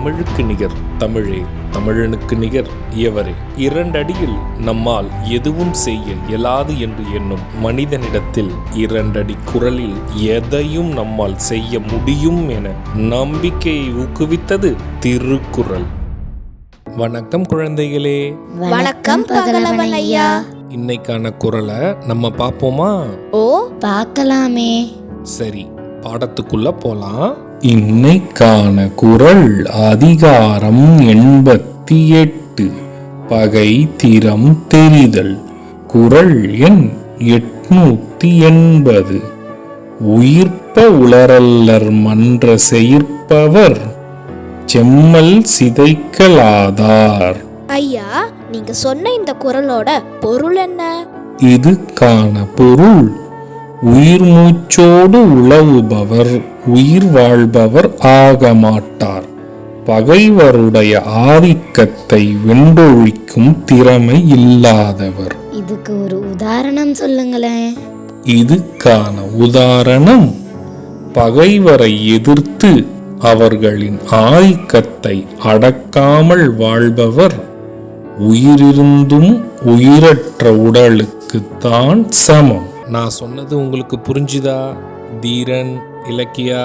தமிழுக்கு நிகர் தமிழே, தமிழனுக்கு நிகர் எவரே. 2 அடியில் நம்மால் எதுவும் செய்ய இயலாது என்று எண்ணும் மனிதனிடத்தில் 2 அடி குரலில் எதையும் நம்மால் செய்ய முடியும் என நம்பிக்கையை ஊக்குவித்தது திருக்குறள். வணக்கம் குழந்தைகளே. வணக்கம் பகலவன் ஐயா. இன்னைக்கான குறளை நம்ம பார்ப்போமா? ஓ, பார்க்கலாமே. சரி, பாடத்துக்குள்ள போலாம். இன்னைக்கான குறள் அதிகாரம் 88, பகை திறம் தெரிதல். குறள் எண் 880. உயிர்ப்ப உளரல்லர் மன்ற செயிர்ப்பவர் செம்மல் சிதைக்கலாதார். ஐயா, நீங்க சொன்ன இந்த குறளோட பொருள் என்ன? இதுக்கான பொருள், உயிர் மூச்சோடு உழவுபவர் உயிர் வாழ்பவர் ஆக மாட்டார். பகைவருடைய ஆதிக்கத்தை வென்றொழிக்கும் திறமை இல்லாதவர். இதுக்கு ஒரு உதாரணம் சொல்லுங்களேன். இதுக்கான உதாரணம், பகைவரை எதிர்த்து அவர்களின் ஆதிக்கத்தை அடக்காமல் வாழ்பவர் உயிரிருந்தும் உயிரற்ற உடலுக்கு தான் சமம். நான் சொன்னது உங்களுக்கு புரிஞ்சுதா தீரன், இலக்கியா?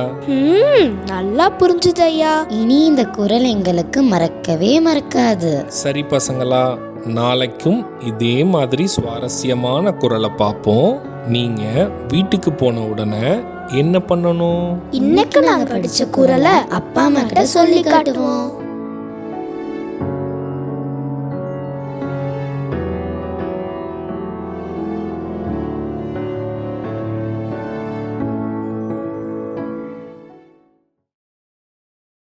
நல்லா புரிஞ்சுது ஐயா. இனி இந்த குறள் எங்களுக்கு மறக்கவே மறக்காது. சரி பசங்களா, நாளைக்கும் இதே மாதிரி சுவாரஸ்யமான குறளை பார்ப்போம். நீங்க வீட்டுக்கு போன உடனே என்ன பண்ணணும்? இன்னைக்கு நாங்க படிச்ச குறளை அப்பா அம்மா கிட்ட சொல்லி காட்டுவோம்.